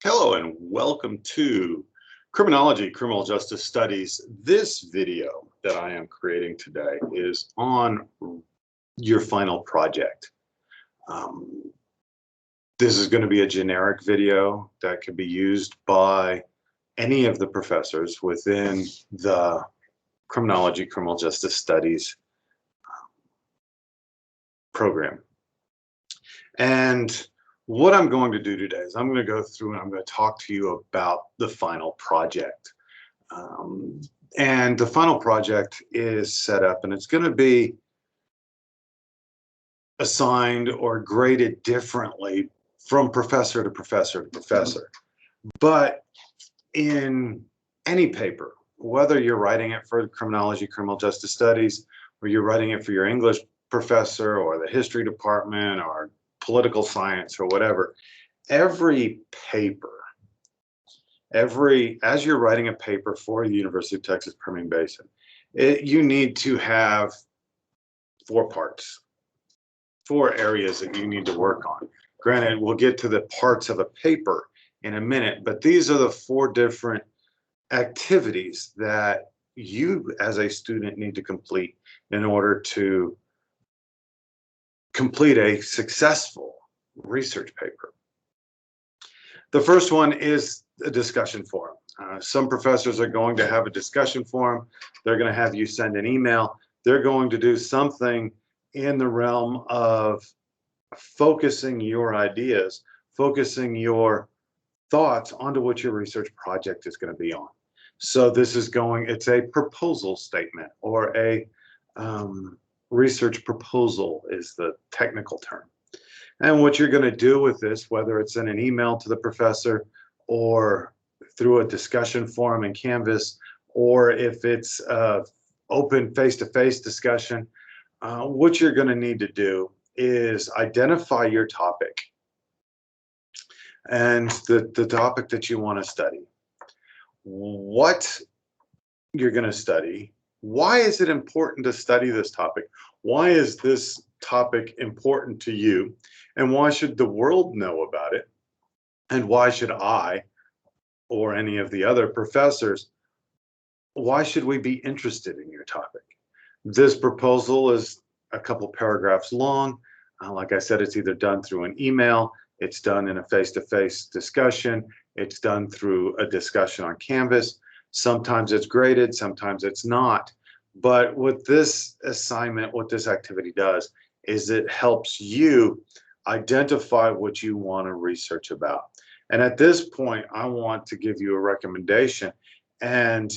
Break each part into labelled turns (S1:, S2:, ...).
S1: Hello and welcome to Criminology, Criminal Justice Studies. This video that I am creating today is on your final project. This is going to be a generic video that can be used by any of the professors within the Criminology, Criminal Justice Studies program. And what I'm going to do today is I'm going to go through and I'm going to talk to you about the final project. And the final project is set up and it's going to be assigned or graded differently from professor to professor to professor. But in any paper, whether you're writing it for Criminology, Criminal Justice Studies, or you're writing it for your English professor or the history department or political science or whatever, every paper, as you're writing a paper for the University of Texas Permian Basin, you need to have 4 parts, 4 areas that you need to work on. Granted, we'll get to the parts of a paper in a minute, but these are the 4 different activities that you as a student need to complete in order to complete a successful research paper. The first one is a discussion forum. Some professors are going to have a discussion forum. They're going to have you send an email. They're going to do something in the realm of focusing your ideas, focusing your thoughts onto what your research project is going to be on. So this is it's a proposal statement, or a research proposal is the technical term. And what you're going to do with this, whether it's in an email to the professor or through a discussion forum in Canvas, or if it's open face-to-face discussion, what you're going to need to do is identify your topic and the topic that you want to study, what you're going to study, why is it important to study this topic, why is this topic important to you, and why should the world know about it, and why should I or any of the other professors, why should we be interested in your topic? This proposal is a couple paragraphs long. Like I said, it's either done through an email, it's done in a face-to-face discussion, it's done through a discussion on Canvas. Sometimes it's graded, sometimes it's not. But what this assignment, what this activity does, is it helps you identify what you want to research about. And at this point, I want to give you a recommendation. And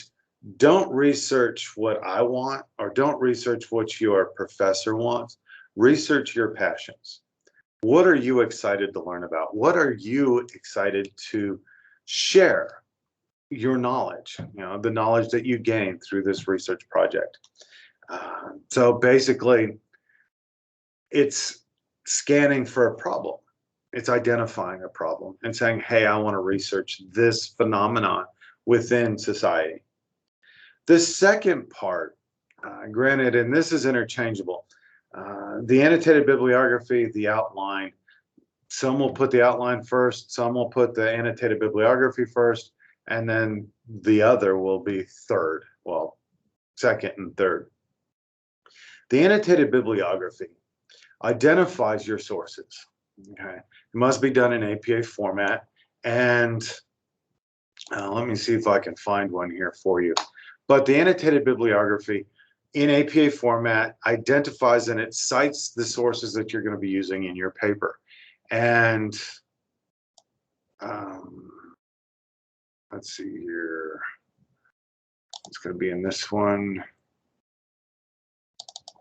S1: don't research what I want, or don't research what your professor wants. Research your passions. What are you excited to learn about? What are you excited to share your knowledge, the knowledge that you gain through this research project? So basically, it's scanning for a problem. It's identifying a problem and saying, hey, I want to research this phenomenon within society. The second part, granted, and this is interchangeable, the annotated bibliography, the outline, some will put the outline first, some will put the annotated bibliography first, and then the other will be third, well, second and third. The annotated bibliography identifies your sources. Okay, it must be done in APA format, and let me see if I can find one here for you. But the annotated bibliography in APA format identifies and it cites the sources that you're going to be using in your paper. And let's see here. It's going to be in this one.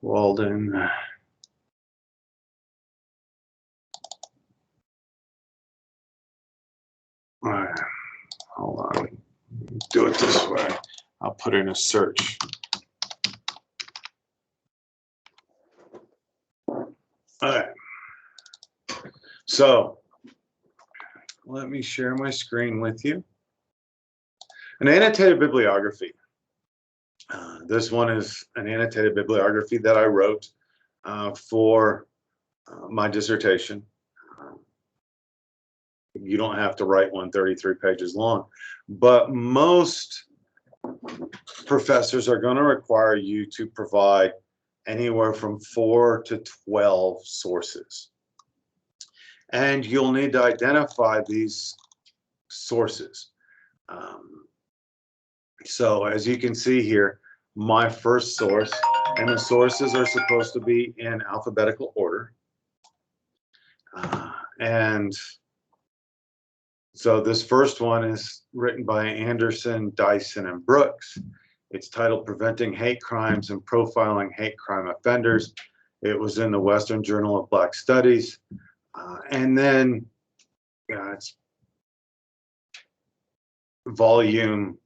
S1: Walden. All right. Hold on. Do it this way. I'll put in a search. All right. So let me share my screen with you. An annotated bibliography. This one is an annotated bibliography that I wrote for my dissertation. You don't have to write one 33 pages long, but most professors are going to require you to provide anywhere from 4 to 12 sources. And you'll need to identify these sources. So as you can see here, my first source, and the sources are supposed to be in alphabetical order. And so this first one is written by Anderson, Dyson, and Brooks. It's titled Preventing Hate Crimes and Profiling Hate Crime Offenders. It was in the Western Journal of Black Studies. And then it's volume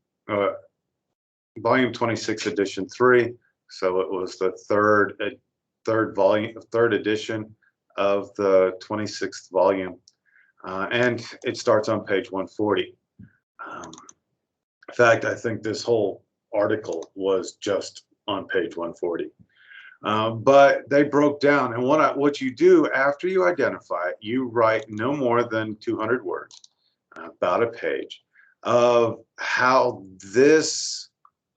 S1: 26, edition 3. So it was the third edition of the 26th volume. And it starts on page 140. In fact, I think this whole article was just on page 140. But they broke down, and what you do after you identify it, you write no more than 200 words, about a page, of how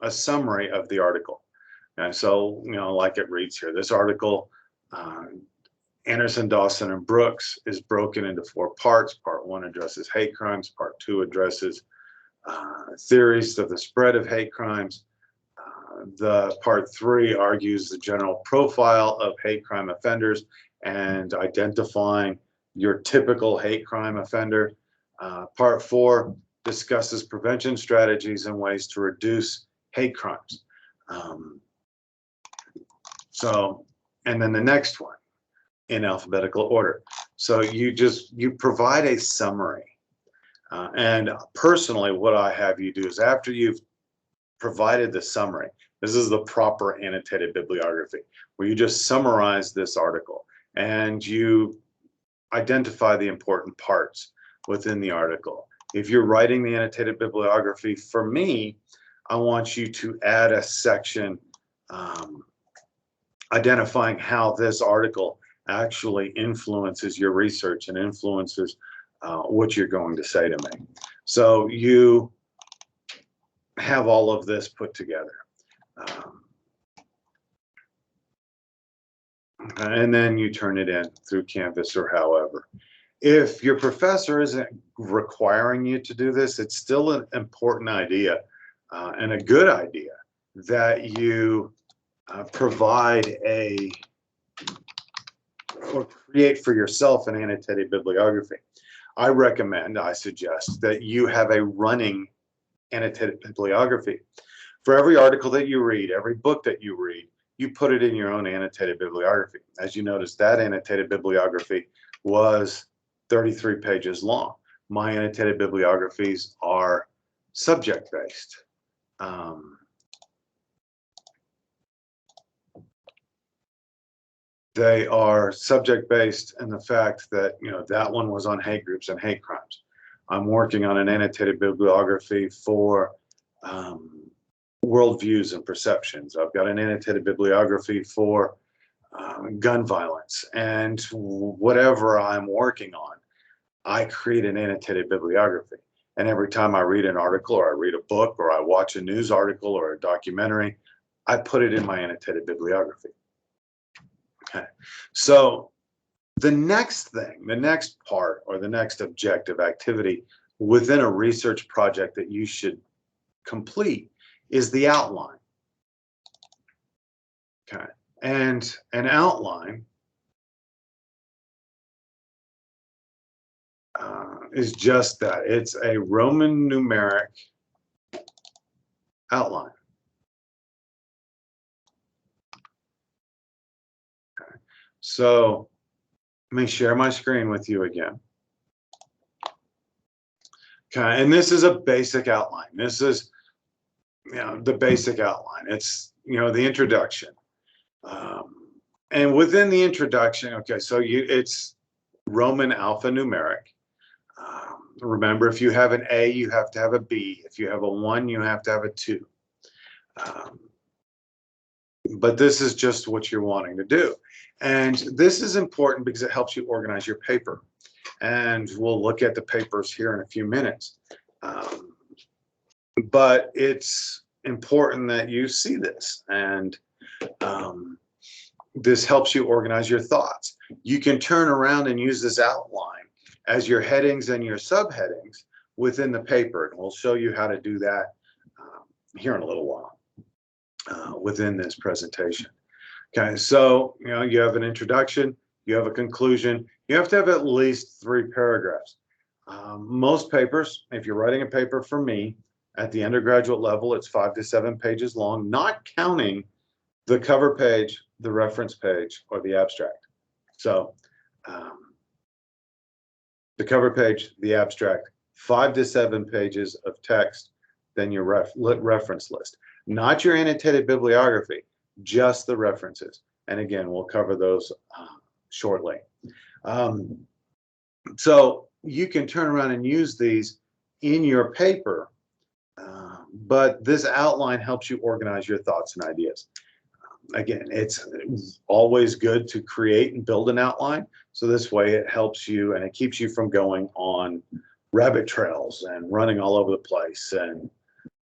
S1: a summary of the article. And so, like it reads here, this article, Anderson, Dawson, and Brooks, is broken into 4 parts. Part 1 addresses hate crimes. Part 2 addresses theories of the spread of hate crimes. The part 3 argues the general profile of hate crime offenders and identifying your typical hate crime offender. Part 4 discusses prevention strategies and ways to reduce hate crimes. And then the next one in alphabetical order. So you provide a summary. And personally, what I have you do is, after you've provided the summary, this is the proper annotated bibliography, where you just summarize this article and you identify the important parts within the article. If you're writing the annotated bibliography, for me, I want you to add a section identifying how this article actually influences your research and influences what you're going to say to me. So you have all of this put together. And then you turn it in through Canvas or however. If your professor isn't requiring you to do this, it's still an important idea and a good idea that you provide or create for yourself an annotated bibliography. I suggest that you have a running annotated bibliography. For every article that you read, every book that you read, you put it in your own annotated bibliography. As you notice, that annotated bibliography was 33 pages long. My annotated bibliographies are subject-based. They are subject-based in the fact that, that one was on hate groups and hate crimes. I'm working on an annotated bibliography for worldviews and perceptions. I've got an annotated bibliography for gun violence. And whatever I'm working on, I create an annotated bibliography. And every time I read an article, or I read a book, or I watch a news article or a documentary, I put it in my annotated bibliography. Okay. So the next thing, the next part, or the next objective activity within a research project that you should complete is the outline. Okay. And an outline is just that. It's a Roman numeric outline. Okay. So let me share my screen with you again. Okay, and this is a basic outline. This is, the basic outline. It's, the introduction. And within the introduction, okay, so it's Roman alphanumeric. Remember, if you have an A, you have to have a B. If you have a 1, you have to have a 2. But this is just what you're wanting to do. And this is important because it helps you organize your paper. and we'll look at the papers here in a few minutes. But it's important that you see this, and this helps you organize your thoughts. You can turn around and use this outline as your headings and your subheadings within the paper, and we'll show you how to do that here in a little while within this presentation. Okay, so you have an introduction, you have a conclusion, you have to have at least 3 paragraphs. Most papers, if you're writing a paper for me at the undergraduate level, it's 5 to 7 pages long, not counting the cover page, the reference page, or the abstract. So the cover page, the abstract, 5 to 7 pages of text, then your reference list. Not your annotated bibliography, just the references. And again, we'll cover those shortly. So you can turn around and use these in your paper, but this outline helps you organize your thoughts and ideas. Again, it's always good to create and build an outline. So this way it helps you and it keeps you from going on rabbit trails and running all over the place and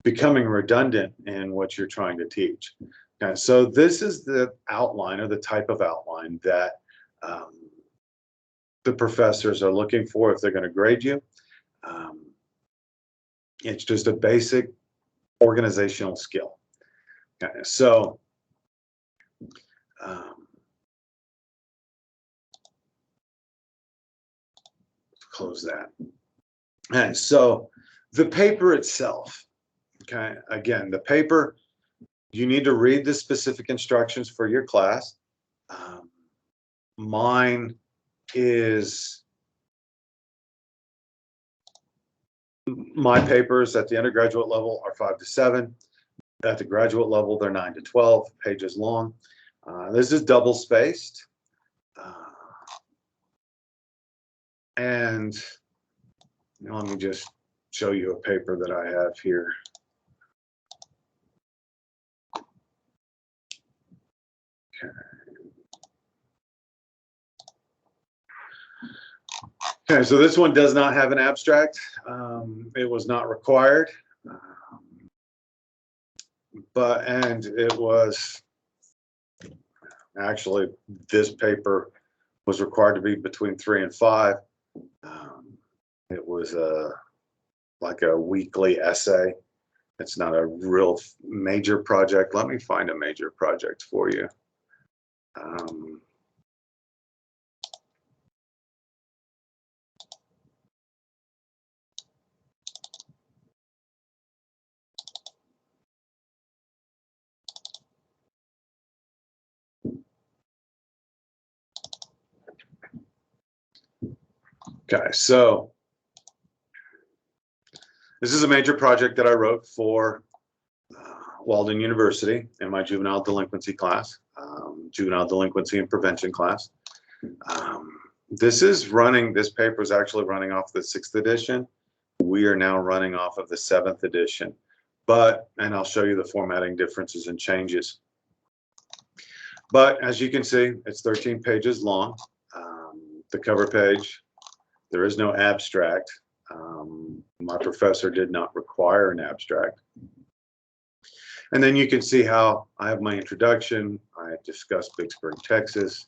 S1: becoming redundant in what you're trying to teach. Okay, so this is the outline, or the type of outline that the professors are looking for if they're going to grade you. It's just a basic organizational skill. Okay, so close that. And so the paper itself, okay, again, the paper, you need to read the specific instructions for your class. Mine is, my papers at the undergraduate level are 5 to 7. At the graduate level, they're 9 to 12 pages long. This is double spaced. And let me just show you a paper that I have here. Okay, so this one does not have an abstract. It was not required, and it was actually, this paper was required to be between 3 and 5. It was like a weekly essay. It's not a real major project. Let me find a major project for you. Okay, so this is a major project that I wrote for Walden University in my juvenile delinquency class, juvenile delinquency and prevention class. This paper is actually running off the 6th edition. We are now running off of the 7th edition, and I'll show you the formatting differences and changes. But as you can see, it's 13 pages long. The cover page, there is no abstract. My professor did not require an abstract. And then you can see how I have my introduction. I discussed Big Spring, Texas,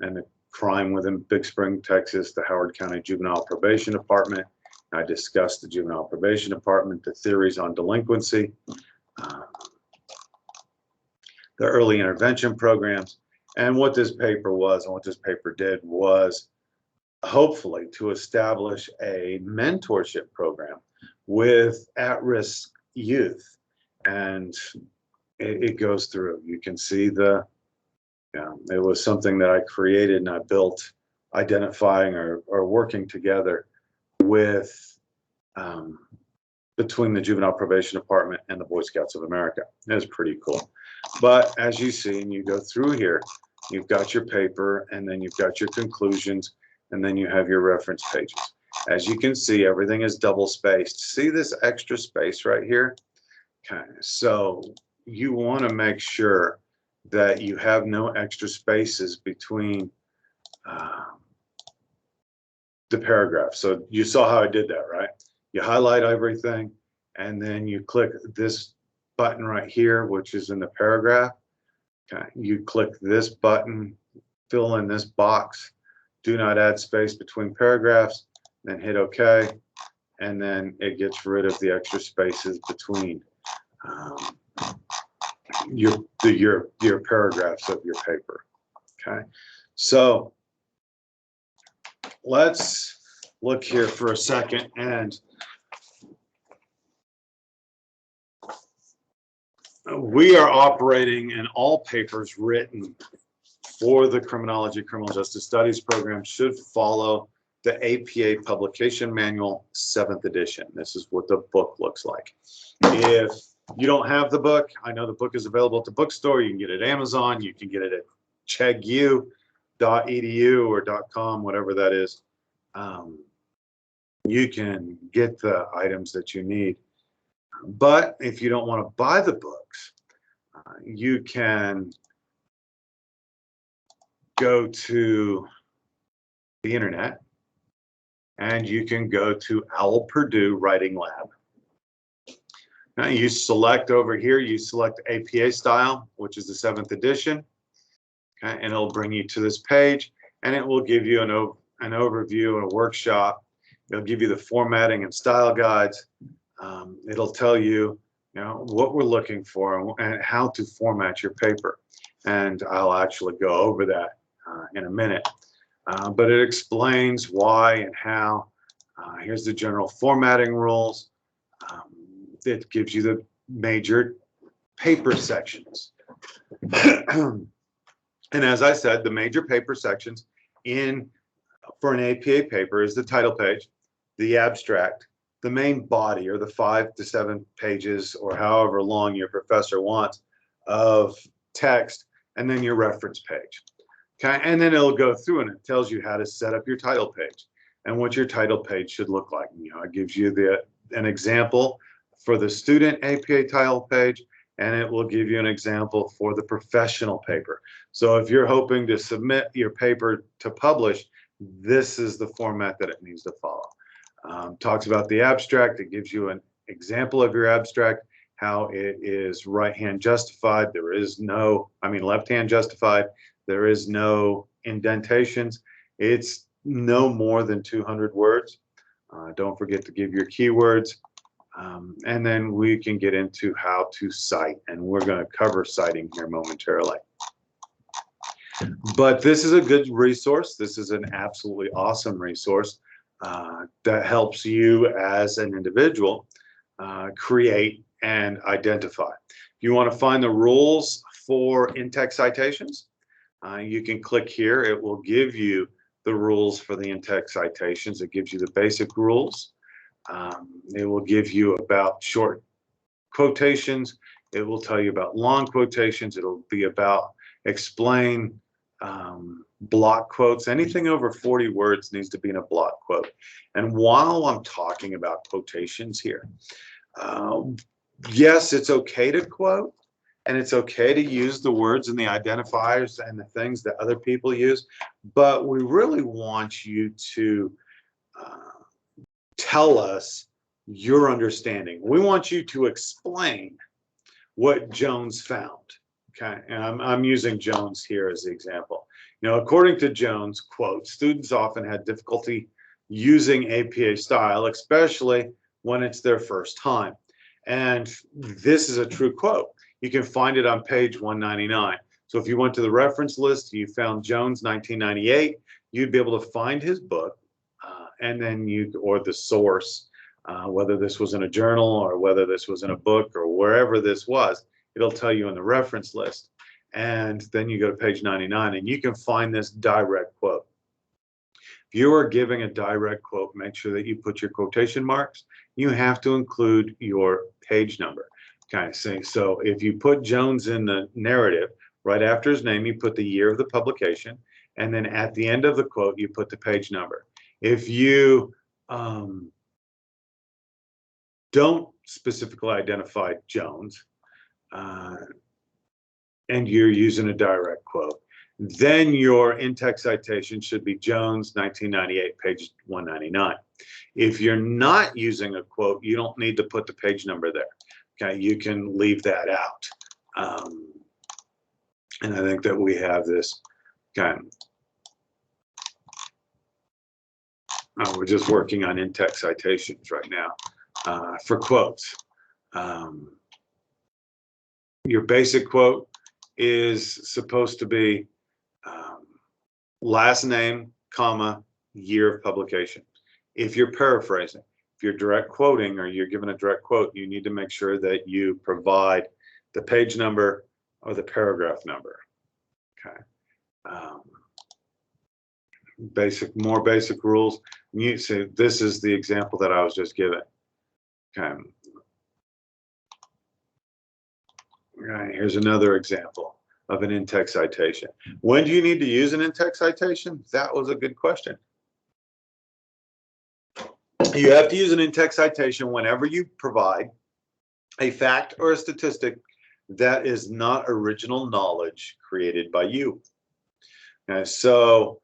S1: and the crime within Big Spring, Texas, the Howard County Juvenile Probation Department. I discussed the Juvenile Probation Department, the theories on delinquency, the early intervention programs. And what this paper was and what this paper did was hopefully to establish a mentorship program with at-risk youth. And it goes through. You can see it was something that I created and I built, identifying or working together with between the Juvenile Probation Department and the Boy Scouts of America. It was pretty cool. But as you see, and you go through here, you've got your paper, and then you've got your conclusions, and then you have your reference pages. As you can see, everything is double spaced. See this extra space right here? Okay, so you want to make sure that you have no extra spaces between the paragraph. So you saw how I did that, right? You highlight everything, and then you click this button right here, which is in the paragraph. Okay. You click this button, fill in this box, do not add space between paragraphs, then hit OK, and then it gets rid of the extra spaces between your paragraphs of your paper. Okay, so let's look here for a second, and we are operating in all papers written for the Criminology Criminal Justice Studies program should follow the APA Publication Manual 7th edition. This is what the book looks like. If you don't have the book, I know the book is available at the bookstore. You can get it at Amazon. You can get it at chegu.edu or .com, whatever that is. You can get the items that you need. But if you don't want to buy the books, you can go to the internet and you can go to Owl Purdue Writing Lab. Now you select over here, you select APA style, which is the 7th edition, okay, and it'll bring you to this page, and it will give you an overview and a workshop. It'll give you the formatting and style guides. It'll tell you, what we're looking for and how to format your paper. And I'll actually go over that in a minute. But it explains why and how. Here's the general formatting rules. It gives you the major paper sections. And as I said, the major paper sections for an APA paper is the title page, the abstract, the main body, or the 5 to 7 pages, or however long your professor wants, of text, and then your reference page. Okay, and then it'll go through and it tells you how to set up your title page and what your title page should look like. It gives you an example for the student APA title page, and it will give you an example for the professional paper. So if you're hoping to submit your paper to publish, this is the format that it needs to follow. Talks about the abstract. It gives you an example of your abstract, how it is right-hand justified. There is left-hand justified. There is no indentations. It's no more than 200 words. Don't forget to give your keywords. And then we can get into how to cite, and we're going to cover citing here momentarily. But this is a good resource. This is an absolutely awesome resource that helps you as an individual create and identify. If you want to find the rules for in-text citations, you can click here. It will give you the rules for the in-text citations. It gives you the basic rules. It will give you about short quotations. It will tell you about long quotations. It'll be about explain block quotes. Anything over 40 words needs to be in a block quote. And while I'm talking about quotations here, yes, it's okay to quote, and it's okay to use the words and the identifiers and the things that other people use, but we really want you to tell us your understanding. We want you to explain what Jones found. Okay, and I'm using Jones here as the example. According to Jones, quote, students often had difficulty using APA style, especially when it's their first time. And this is a true quote. You can find it on page 199. So if you went to the reference list, you found Jones 1998, you'd be able to find his book, and then or the source, whether this was in a journal or whether this was in a book or wherever this was, it'll tell you in the reference list. And then you go to page 99 and you can find this direct quote. If you are giving a direct quote, make sure that you put your quotation marks. You have to include your page number. Okay, so if you put Jones in the narrative, right after his name, you put the year of the publication, and then at the end of the quote, you put the page number. If you don't specifically identify Jones, and you're using a direct quote, then your in-text citation should be Jones, 1998, page 199. If you're not using a quote, you don't need to put the page number there. Okay, you can leave that out. And I think that we have this. Okay. We're just working on in-text citations right now for quotes. Your basic quote is supposed to be last name, comma, year of publication. If you're paraphrasing, if you're direct quoting or you're given a direct quote, you need to make sure that you provide the page number or the paragraph number. Okay. More basic rules. So this is the example that I was just given. Okay. Right, here's another example of an in-text citation. When do you need to use an in-text citation? That was a good question. You have to use an in-text citation whenever you provide a fact or a statistic that is not original knowledge created by you. Okay, so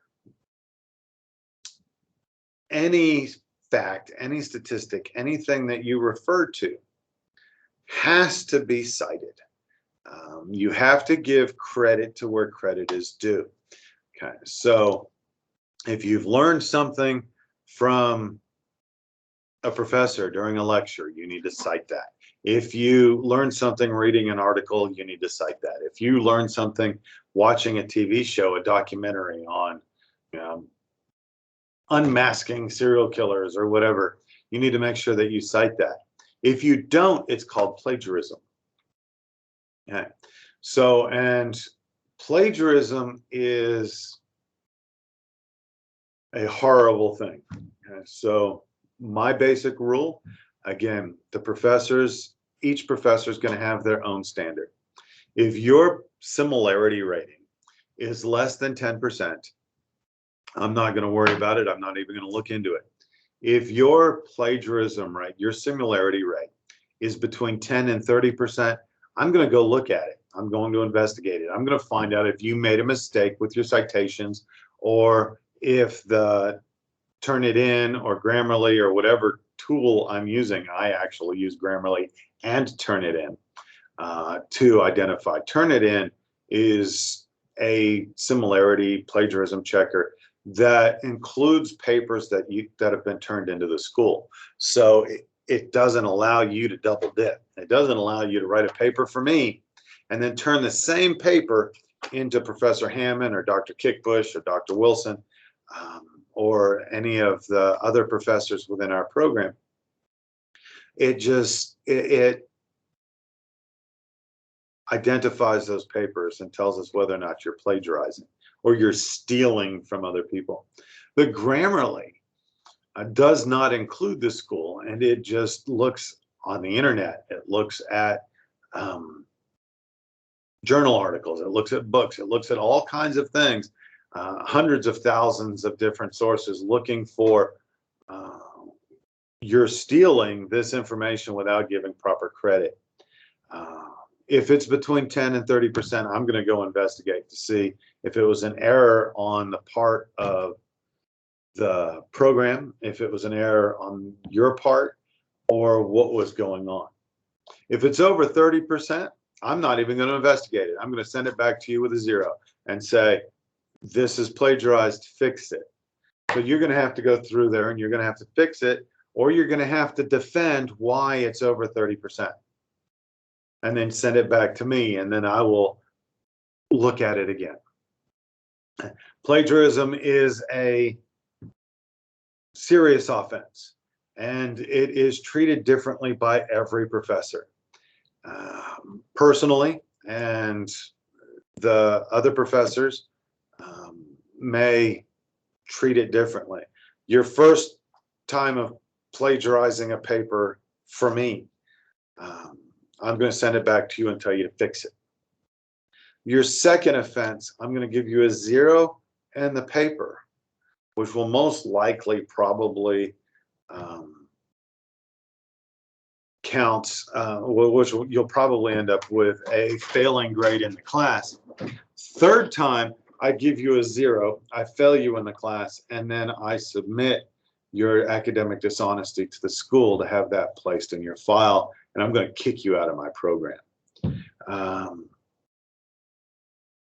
S1: any fact, any statistic, anything that you refer to has to be cited. You have to give credit to where credit is due. Okay, so if you've learned something from a professor during a lecture, you need to cite that. If you learn something reading an article, you need to cite that. If you learn something watching a TV show, a documentary on unmasking serial killers or whatever, you need to make sure that you cite that. If you don't, it's called plagiarism. Okay. So, and plagiarism is a horrible thing. Okay. So my basic rule, again, each professor is going to have their own standard. If your similarity rating is less than 10%, I'm not going to worry about it. I'm not even going to look into it. If your plagiarism rate, your similarity rate is between 10 and 30%, I'm going to go look at it. I'm going to investigate it. I'm going to find out if you made a mistake with your citations, or if the Turnitin or Grammarly or whatever tool I'm using. I actually use Grammarly and Turnitin to identify. Turnitin is a similarity plagiarism checker that includes papers that have been turned into the school. So it doesn't allow you to double dip. It doesn't allow you to write a paper for me and then turn the same paper into Professor Hammond or Dr. Kickbush or Dr. Wilson or any of the other professors within our program. It identifies those papers and tells us whether or not you're plagiarizing or you're stealing from other people. The Grammarly does not include the school, and it just looks on the internet. It looks at journal articles. It looks at books. It looks at all kinds of things, hundreds of thousands of different sources looking for you're stealing this information without giving proper credit. If it's between 10 and 30%, I'm going to go investigate to see if it was an error on the part of the program, if it was an error on your part, or what was going on. If it's over 30%, I'm not even going to investigate it. I'm going to send it back to you with a 0 and say, this is plagiarized, fix it. So you're going to have to go through there and you're going to have to fix it, or you're going to have to defend why it's over 30%. And then send it back to me, and then I will look at it again. Plagiarism is a serious offense, and it is treated differently by every professor. Personally, and the other professors may treat it differently. Your first time of plagiarizing a paper for me, I'm going to send it back to you and tell you to fix it. Your second offense, I'm going to give you a 0 and the paper, which will most likely probably you'll probably end up with a failing grade in the class. Third time, I give you a 0, I fail you in the class, and then I submit your academic dishonesty to the school to have that placed in your file, and I'm going to kick you out of my program.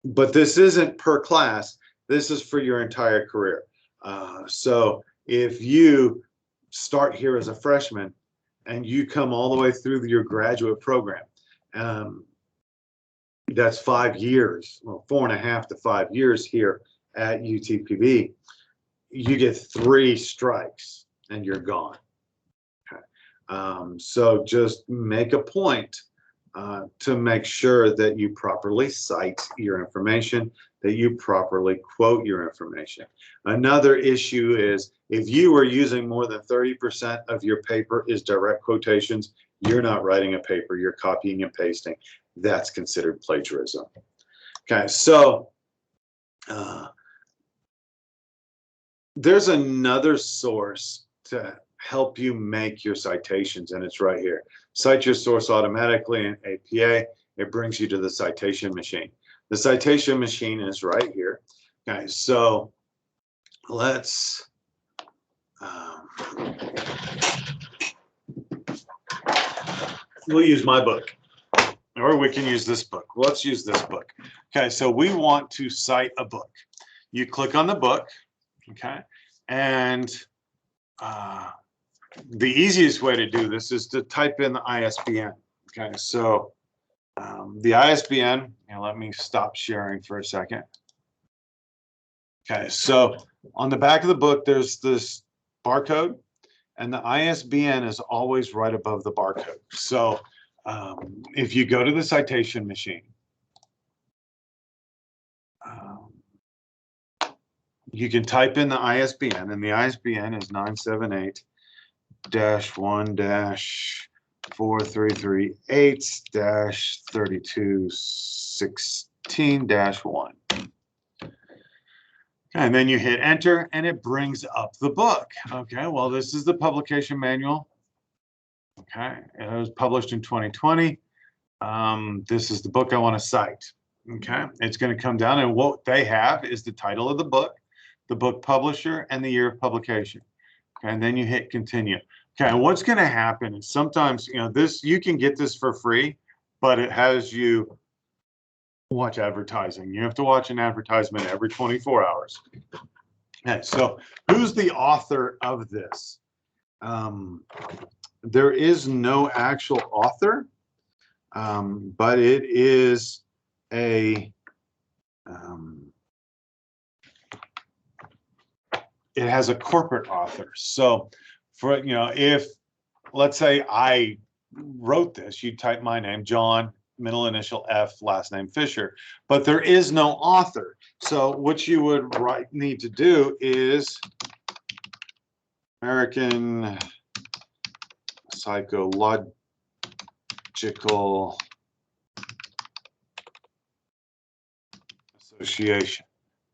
S1: But this isn't per class. This is for your entire career. So if you start here as a freshman and you come all the way through your graduate program, that's 5 years, well, 4.5 to 5 years here at UTPB, you get 3 strikes and you're gone. Okay. So just make a point to make sure that you properly cite your information, that you properly quote your information. Another issue is if you are using more than 30% of your paper is direct quotations, you're not writing a paper, you're copying and pasting. That's considered plagiarism. Okay, so there's another source to help you make your citations, and it's right here. Cite your source automatically in APA. It brings you to the citation machine. The citation machine is right here. Okay, so let's we'll use my book, or we can use this book. Let's use this book. Okay, so we want to cite a book. You click on the book, okay, and the easiest way to do this is to type in the ISBN. Okay, so the ISBN, and let me stop sharing for a second. Okay, so on the back of the book, there's this barcode, and the ISBN is always right above the barcode. So if you go to the citation machine, you can type in the ISBN, and the ISBN is 978-1338-3216-1. And then you hit enter, and it brings up the book. Okay, well, this is the publication manual. Okay, it was published in 2020. This is the book I want to cite. Okay, it's going to come down, and what they have is the title of the book publisher, and the year of publication. Okay, and then you hit continue. Okay, and what's going to happen is sometimes, this, you can get this for free, but it has you watch advertising. You have to watch an advertisement every 24 hours. Okay, so who's the author of this? There is no actual author, but it is a it has a corporate author. So for, if, let's say I wrote this, you type my name, John, middle initial F, last name Fisher, but there is no author. So what you would need to do is American Psychological Association.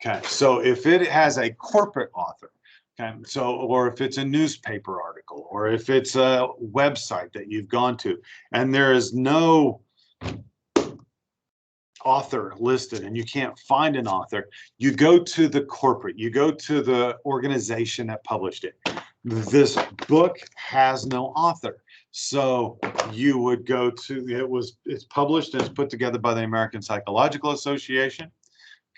S1: Okay, so if it has a corporate author, okay, so, or if it's a newspaper article, or if it's a website that you've gone to, and there is no author listed and you can't find an author, you go to the corporate, you go to the organization that published it. This book has no author. So you would go to, it's published and it's put together by the American Psychological Association.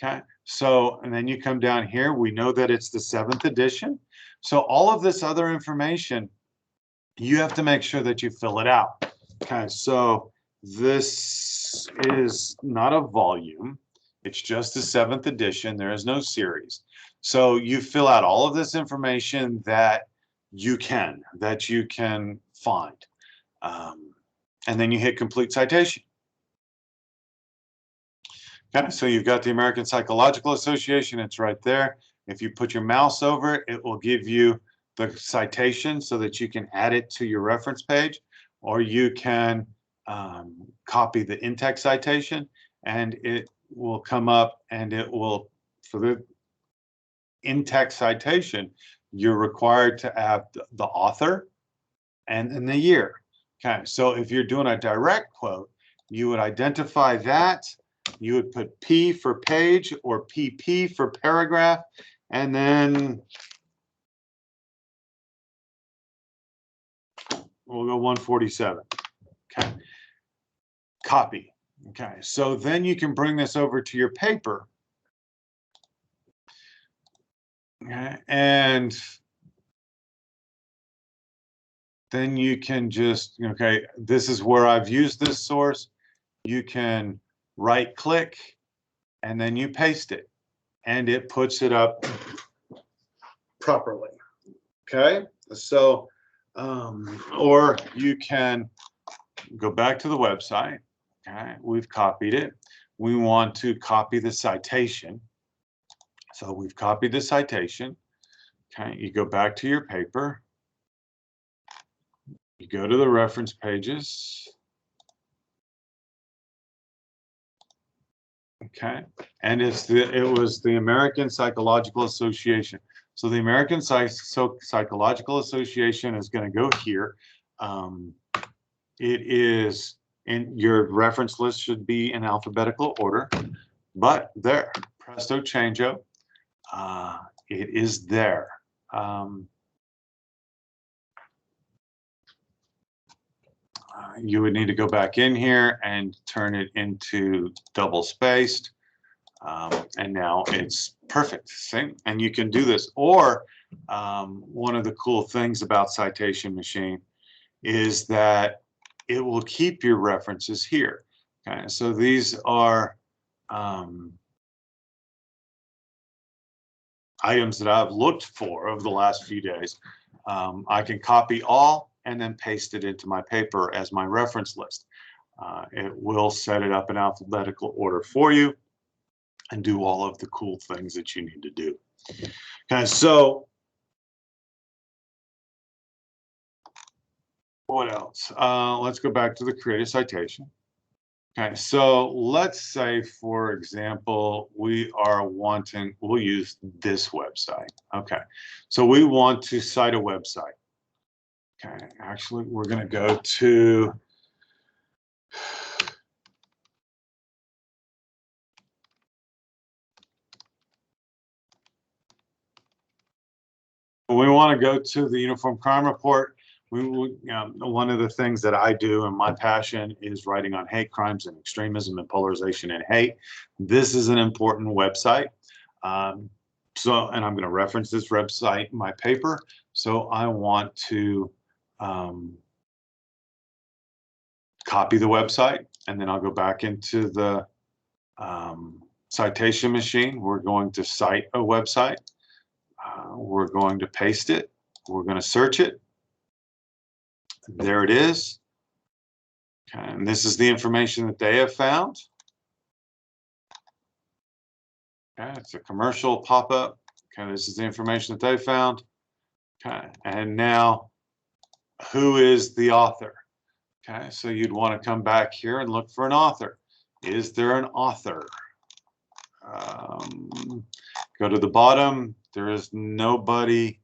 S1: Okay, so, and then you come down here, we know that it's the 7th edition. So all of this other information, you have to make sure that you fill it out. Okay, so this is not a volume, it's just the 7th edition. There is no series. So you fill out all of this information that you can find. And then you hit complete citation. Okay, so you've got the American Psychological Association, it's right there. If you put your mouse over it, it will give you the citation so that you can add it to your reference page, or you can copy the in-text citation, and it will come up, and it will, for the in-text citation, you're required to add the author and the year. Okay, so if you're doing a direct quote, you would identify that, you would put P for page or PP for paragraph, and then we'll go 147. Okay. Copy. Okay. So then you can bring this over to your paper. Okay. And then you can just, okay, this is where I've used this source. You can right click and then you paste it and it puts it up properly. Okay. So, or you can go back to the website. Okay. We've copied it. We want to copy the citation. So we've copied the citation. Okay. You go back to your paper. You go to the reference pages. Okay, and it was the American Psychological Association. So the American Psychological Association is going to go here. It is in your reference list should be in alphabetical order, but there, presto changeo, it is there. You would need to go back in here and turn it into double spaced. And now it's perfect. See? And you can do this. Or one of the cool things about Citation Machine is that it will keep your references here. Okay, so these are items that I've looked for over the last few days. I can copy all and then paste it into my paper as my reference list. It will set it up in alphabetical order for you and do all of the cool things that you need to do. Okay, so what else? Let's go back to the create a citation. Okay, so let's say, for example, we are wanting, we'll use this website. Okay, so we want to cite a website. Okay, actually, we're going to go to we want to go to the Uniform Crime Report. One of the things that I do and my passion is writing on hate crimes and extremism and polarization and hate. This is an important website. And I'm going to reference this website in my paper. So I want to copy the website, and then I'll go back into the citation machine. We're going to cite a website. We're going to paste it. We're going to search it. There it is. Okay, and this is the information that they have found. Okay, it's a commercial pop-up. Okay, this is the information that they found. Okay, and now who is the author? Okay, so you'd want to come back here and look for an author. Is there an author? Go to the bottom. There is nobody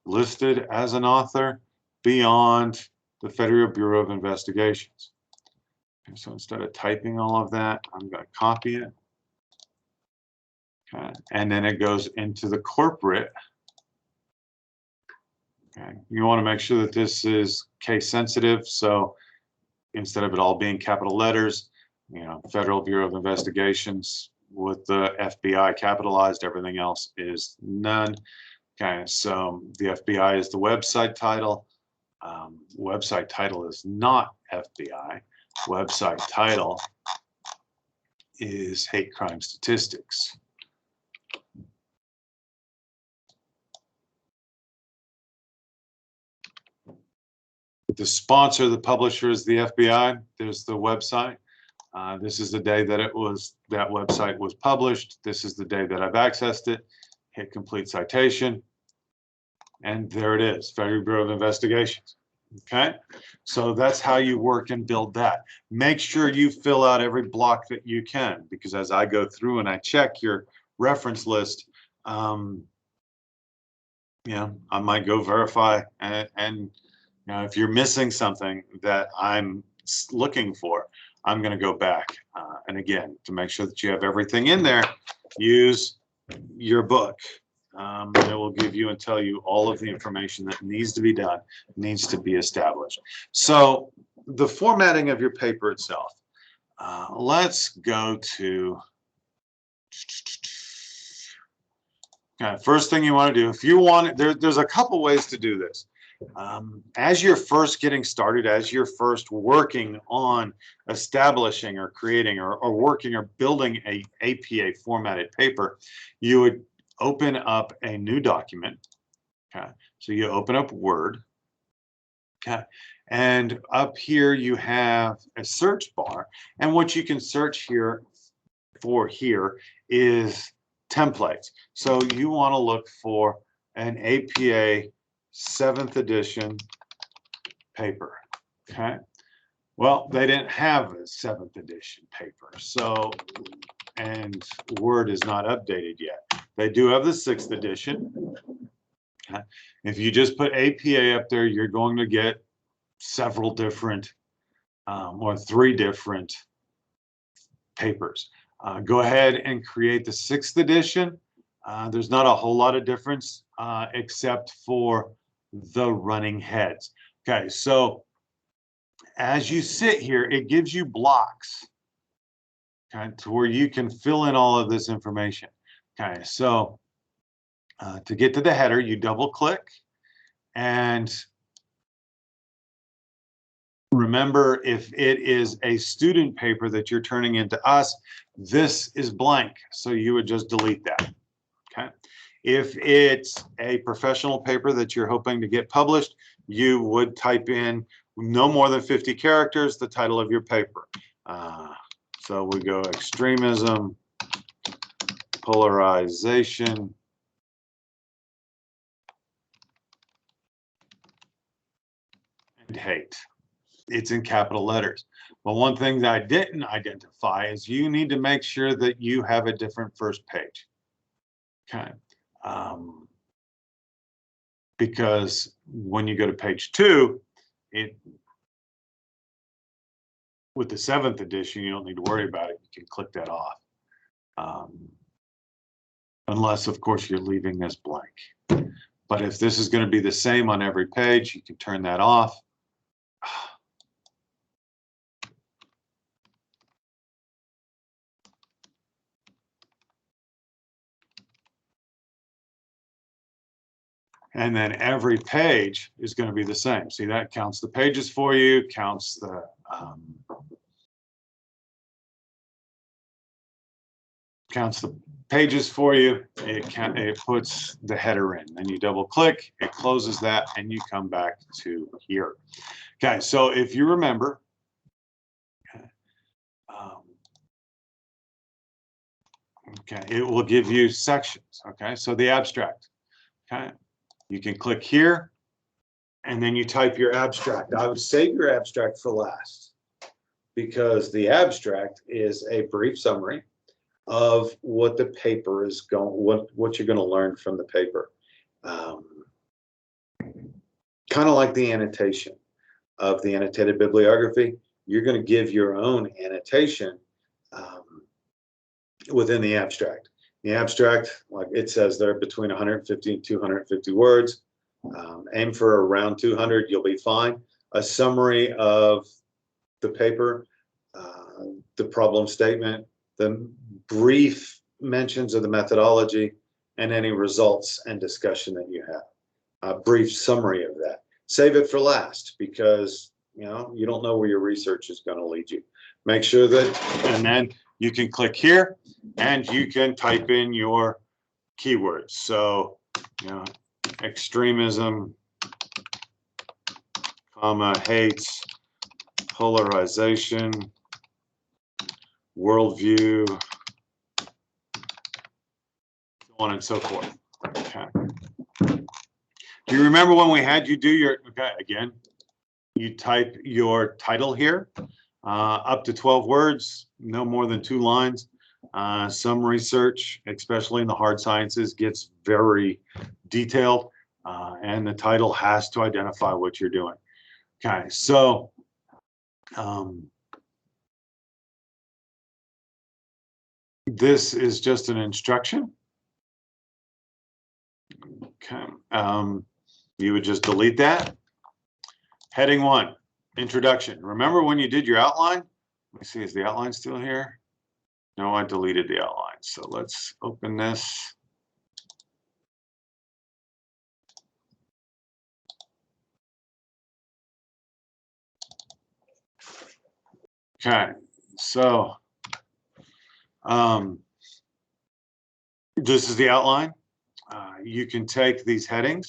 S1: listed as an author beyond the Federal Bureau of Investigations. Okay, so instead of typing all of that, I'm going to copy it. Okay, and then it goes into the corporate. Okay, you want to make sure that this is case sensitive. So instead of it all being capital letters, Federal Bureau of Investigations with the FBI capitalized, everything else is none. Okay, so the FBI is the website title. Website title is not FBI. Website title is hate crime statistics. The sponsor, the publisher is the FBI. There's the website. This is the day that that website was published. This is the day that I've accessed it. Hit complete citation. And there it is, Federal Bureau of Investigations. Okay, so that's how you work and build that. Make sure you fill out every block that you can, because as I go through and I check your reference list, I might go verify and if you're missing something that I'm looking for, I'm going to go back. And again, to make sure that you have everything in there, use your book. And it will give you and tell you all of the information that needs to be done, needs to be established. So the formatting of your paper itself. Let's go to, first thing you want to do, if you want, there's a couple ways to do this. As you're first getting started, as you're first working on establishing or creating or working or building a APA formatted paper, you would open up a new document. Okay, so you open up Word. Okay, and up here you have a search bar, and what you can search here is templates. So you want to look for an APA 7th edition paper. Okay, well, they didn't have a 7th edition paper, so, and Word is not updated yet. They do have the 6th edition. Okay. If you just put APA up there, you're going to get several different or 3 different papers. Go ahead and create the 6th edition. There's not a whole lot of difference except for the running heads. Okay, so as you sit here, it gives you blocks, okay, to where you can fill in all of this information. Okay, so to get to the header, you double click, and remember, if it is a student paper that you're turning into us, this is blank, so you would just delete that. Okay, if it's a professional paper that you're hoping to get published, you would type in no more than 50 characters, the title of your paper. So we go extremism, polarization, and hate. It's in capital letters. But one thing that I didn't identify is you need to make sure that you have a different first page. Okay. Because when you go to page 2, with the 7th edition, you don't need to worry about it. You can click that off. Unless, of course, you're leaving this blank. But if this is going to be the same on every page, you can turn that off. And then every page is going to be the same. See, that counts the pages for you, counts the pages for you. It puts the header in. Then you double click, it closes that, and you come back to here. Okay, so if you remember, okay, it will give you sections. Okay, so the abstract. Okay, you can click here, and then you type your abstract. I would save your abstract for last, because the abstract is a brief summary of what the paper is going, what you're going to learn from the paper. Kind of like the annotation of the annotated bibliography, you're going to give your own annotation within the abstract. The abstract, like it says there, between 150 and 250 words. Aim for around 200, you'll be fine. A summary of the paper, the problem statement, the brief mentions of the methodology, and any results and discussion that you have. A brief summary of that. Save it for last, because you don't know where your research is going to lead you. Make sure that, and then you can click here and you can type in your keywords. So, extremism, hate, polarization, worldview, so on and so forth. Okay. Do you remember when we had you do your, okay, again, you type your title here, up to 12 words, no more than 2 lines. Some research, especially in the hard sciences, gets very detailed, and the title has to identify what you're doing. Okay, so This is just an instruction. Okay. You would just delete that. Heading 1, introduction. Remember when you did your outline? Let me see, is the outline still here? No, I deleted the outline. So let's open this. Okay, so this is the outline. You can take these headings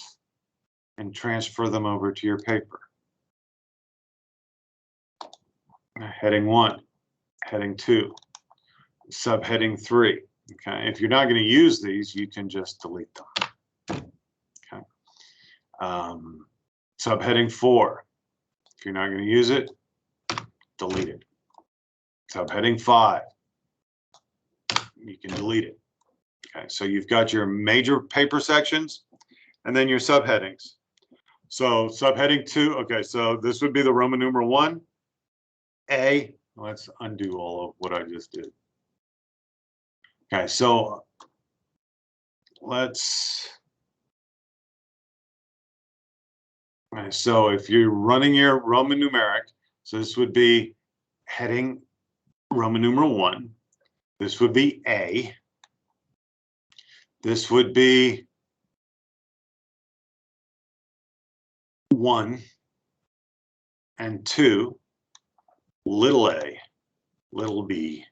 S1: and transfer them over to your paper. Heading 1, heading 2, subheading 3. Okay, if you're not going to use these, you can just delete them. Okay, subheading 4. If you're not going to use it, delete it. Subheading 5. You can delete it. Okay, so you've got your major paper sections and then your subheadings. So subheading 2, okay, so this would be the Roman numeral 1, A. Let's undo all of what I just did. Okay, so let's, okay, so if you're running your Roman numeric, so this would be heading Roman numeral 1. This would be A. This would be 1 and 2, little a, little b,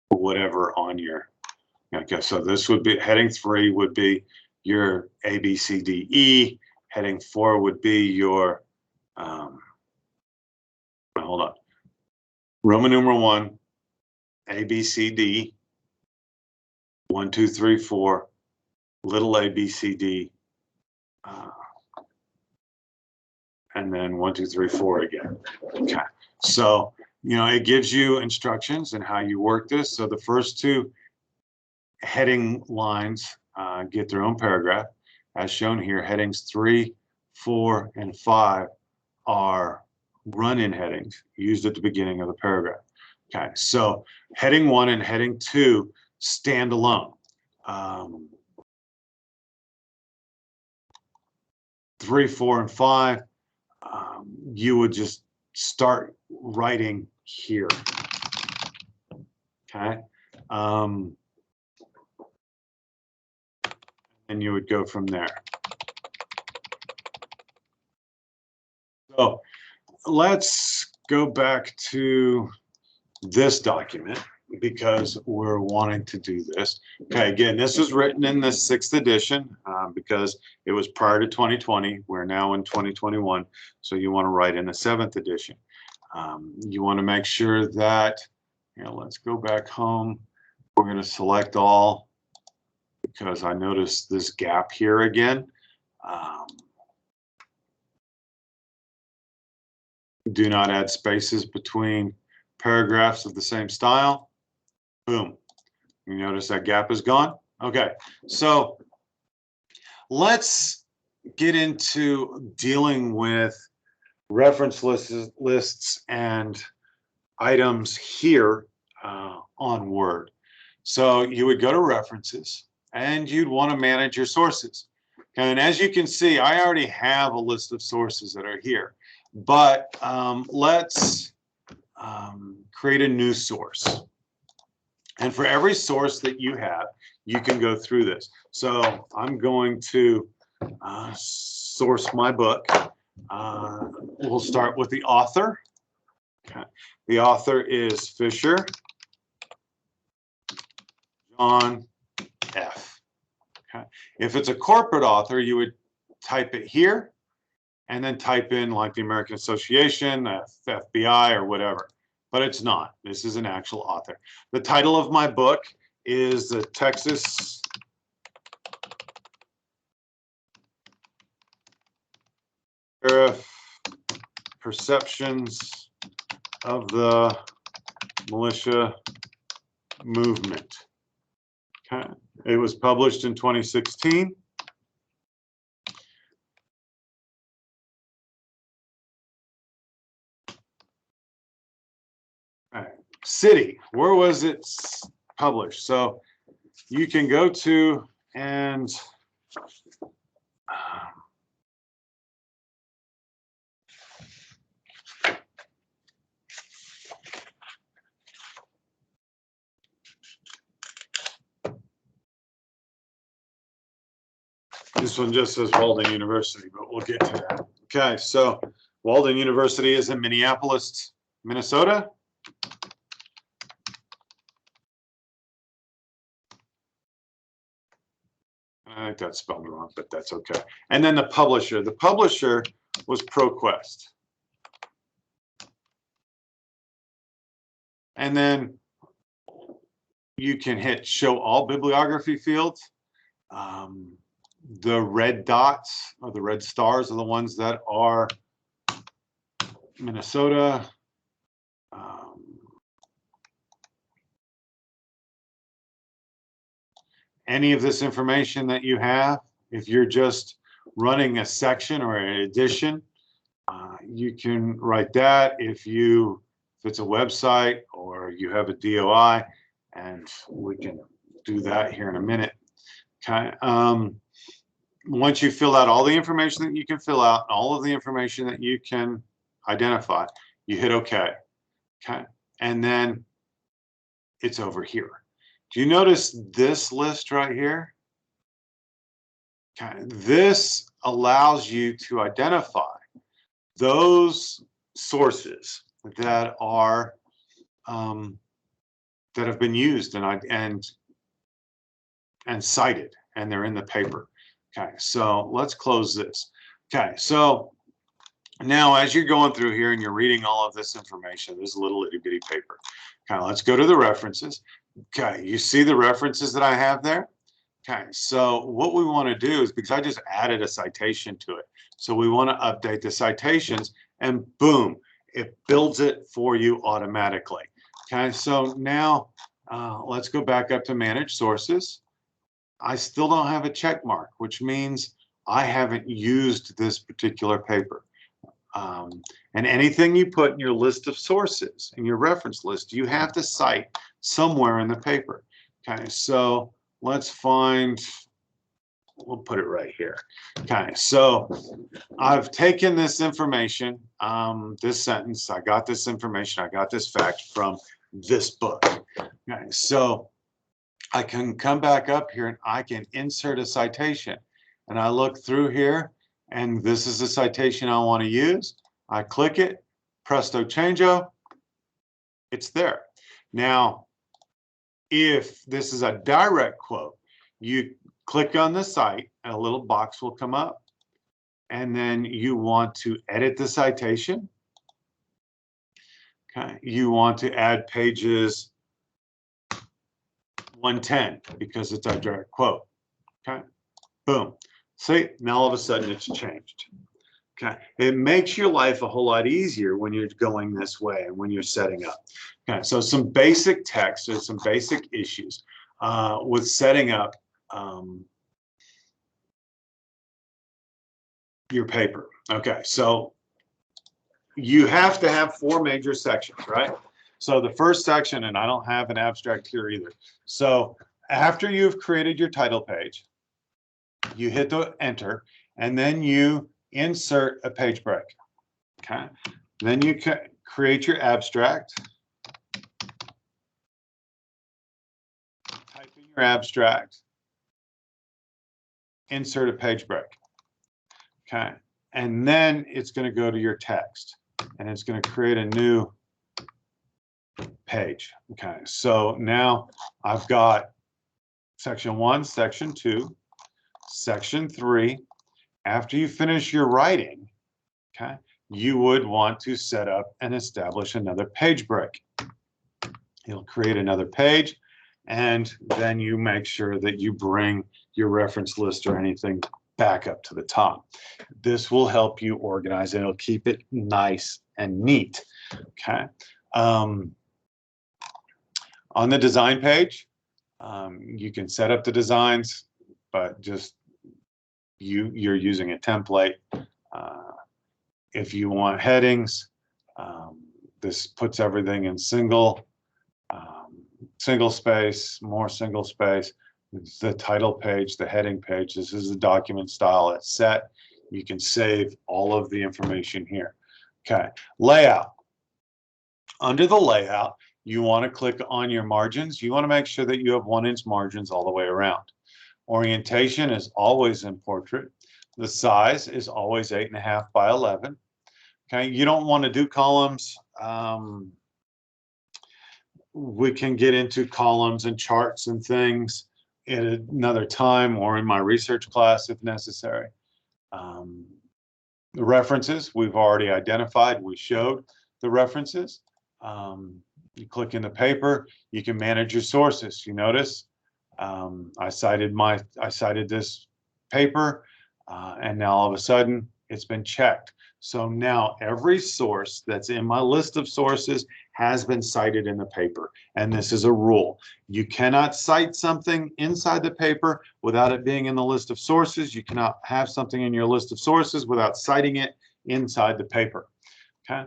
S1: whatever on your, okay, so this would be, heading 3 would be your A, B, C, D, E. Heading 4 would be your, hold on, Roman numeral 1, A, B, C, D, 1, 2, 3, 4, little a, B, C, D, and then 1, 2, 3, 4 again. Okay, so it gives you instructions and how you work this. So the first 2 heading lines get their own paragraph, as shown here. Headings 3, 4, and 5 are run-in headings used at the beginning of the paragraph. Okay, so heading 1 and heading 2 stand alone. 3, 4, and 5, you would just start writing here. Okay, and you would go from there. So let's go back to this document because we're wanting to do this. Okay, again, this was written in the 6th edition because it was prior to 2020. We're now in 2021, so you want to write in the 7th edition. You want to make sure that, let's go back home. We're going to select all because I noticed this gap here again. Do not add spaces between paragraphs of the same style. Boom. You notice that gap is gone? Okay, so let's get into dealing with reference lists and items here on Word. So you would go to references and you'd want to manage your sources. And as you can see, I already have a list of sources that are here, but let's create a new source. And for every source that you have, you can go through this. So I'm going to source my book. We'll start with the author. Okay. The author is Fisher John F. Okay. If it's a corporate author, you would type it here and then type in like the American Association, FBI, or whatever. But it's not. This is an actual author. The title of my book is the Texas Sheriff Perceptions of the Militia Movement. Okay. It was published in 2016. City, where was it publish. So you can go to and this one just says Walden University, but we'll get to that. Okay, so Walden University is in Minneapolis, Minnesota. I think that's spelled wrong, but that's okay. And then the publisher. The publisher was ProQuest. And then you can hit show all bibliography fields. The red dots or the red stars are the ones that are Minnesota. Any of this information that you have, if you're just running a section or an edition, you can write that. If it's a website or you have a DOI, and we can do that here in a minute. Okay. Once you fill out all the information that you can fill out, all of the information that you can identify, you hit OK. Okay. And then it's over here. Do you notice this list right here? Okay. This allows you to identify those sources that are that have been used and cited, and they're in the paper. Okay, so let's close this. Okay, so now as you're going through here and you're reading all of this information, this little itty bitty paper. Okay, let's go to the references. Okay, you see the references that I have there? Okay, so what we want to do is, because I just added a citation to it, so we want to update the citations, and boom, it builds it for you automatically. Okay, so now let's go back up to manage sources. I still don't have a check mark, which means I haven't used this particular paper. And anything you put in your list of sources, in your reference list, you have to cite somewhere in the paper. Okay, so let's find, we'll put it right here. Okay, so I've taken this information, this sentence, I got this information, I got this fact from this book. Okay, so I can come back up here and I can insert a citation. And I look through here, and this is the citation I want to use. I click it, presto changeo, it's there. Now, if this is a direct quote, you click on the cite, and a little box will come up, and then you want to edit the citation. Okay, you want to add pages 110 because it's a direct quote. Okay, boom. See, now all of a sudden it's changed. Okay, it makes your life a whole lot easier when you're going this way and when you're setting up. Okay, so some basic text and some basic issues with setting up your paper. Okay, so you have to have 4 major sections, right? So the first section, and I don't have an abstract here either. So after you've created your title page, you hit the enter, and then you insert a page break. Okay, then you can create your abstract. Type in your abstract, insert a page break. Okay, and then it's going to go to your text, and it's going to create a new page. Okay, so now I've got section 1, section 2, section 3. After you finish your writing, okay, you would want to set up and establish another page break. You'll create another page, and then you make sure that you bring your reference list or anything back up to the top. This will help you organize it. It'll keep it nice and neat. Okay. On the design page, you can set up the designs, but just you're using a template. If you want headings, this puts everything in single single space, more single space, the title page, the heading page. This is the document style. It's set. You can save all of the information here. Okay, layout. Under the layout, you want to click on your margins. You want to make sure that you have 1-inch margins all the way around. Orientation is always in portrait. The size is always 8.5 by 11. Okay, you don't want to do columns. We can get into columns and charts and things at another time or in my research class if necessary. The references we've already identified. We showed the references. You click in the paper. You can manage your sources. You notice I cited this paper, and now all of a sudden it's been checked. So now every source that's in my list of sources has been cited in the paper. And this is a rule. You cannot cite something inside the paper without it being in the list of sources. You cannot have something in your list of sources without citing it inside the paper. Okay.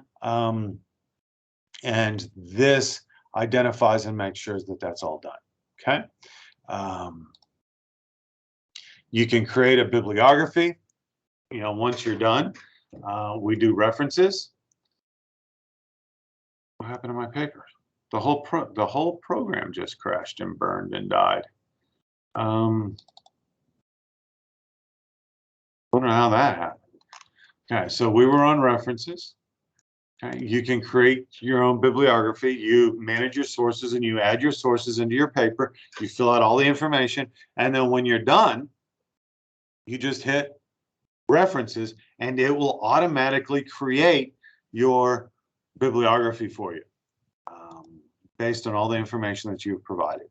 S1: And this identifies and makes sure that that's all done. Okay. You can create a bibliography. You know, once you're done, we do references. What happened to my paper? The whole program just crashed and burned and died. I don't know how that happened. Okay, so we were on references. Okay, you can create your own bibliography. You manage your sources and you add your sources into your paper. You fill out all the information, and then when you're done, you just hit references and it will automatically create your bibliography for you based on all the information that you've provided.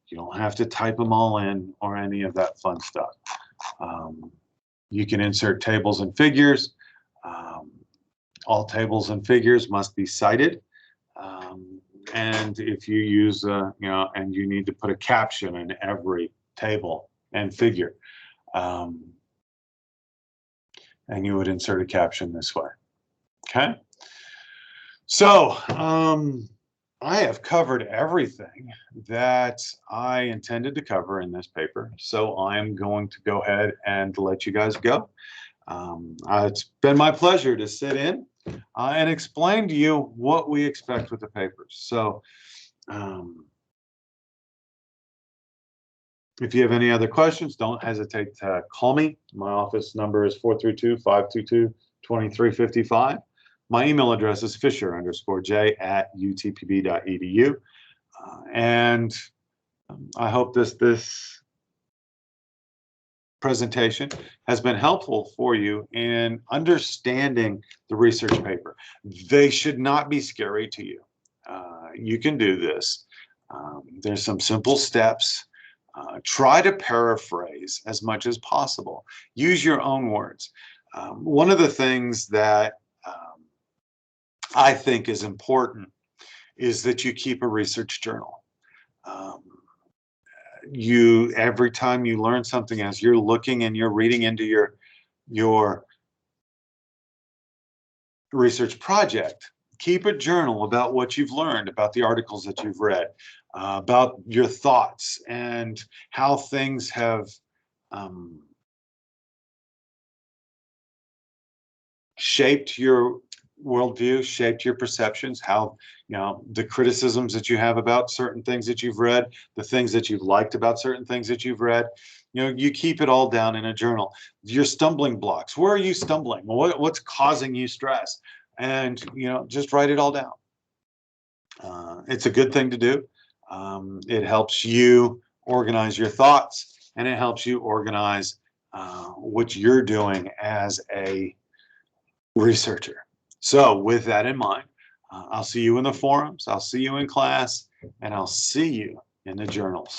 S1: You don't have to type them all in or any of that fun stuff. You can insert tables and figures. All tables and figures must be cited. And if you use, and you need to put a caption in every table and figure. And you would insert a caption this way. Okay. So I have covered everything that I intended to cover in this paper. So I'm going to go ahead and let you guys go. It's been my pleasure to sit in and explain to you what we expect with the papers. So if you have any other questions, don't hesitate to call me. My office number is 432-522-2355. My email address is fisher_j@utpb.edu. And I hope this presentation has been helpful for you in understanding the research paper. They should not be scary to you. You can do this. There's some simple steps. Try to paraphrase as much as possible. Use your own words. One of the things that I think is important is that you keep a research journal. Every time you learn something, as you're looking and you're reading into your research project, keep a journal about what you've learned, about the articles that you've read, about your thoughts and how things have shaped your worldview, shaped your perceptions, how, the criticisms that you have about certain things that you've read, the things that you've liked about certain things that you've read. You keep it all down in a journal. Your stumbling blocks, where are you stumbling? What's causing you stress? And, just write it all down. It's a good thing to do. It helps you organize your thoughts, and it helps you organize what you're doing as a researcher. So with that in mind, I'll see you in the forums, I'll see you in class, and I'll see you in the journals.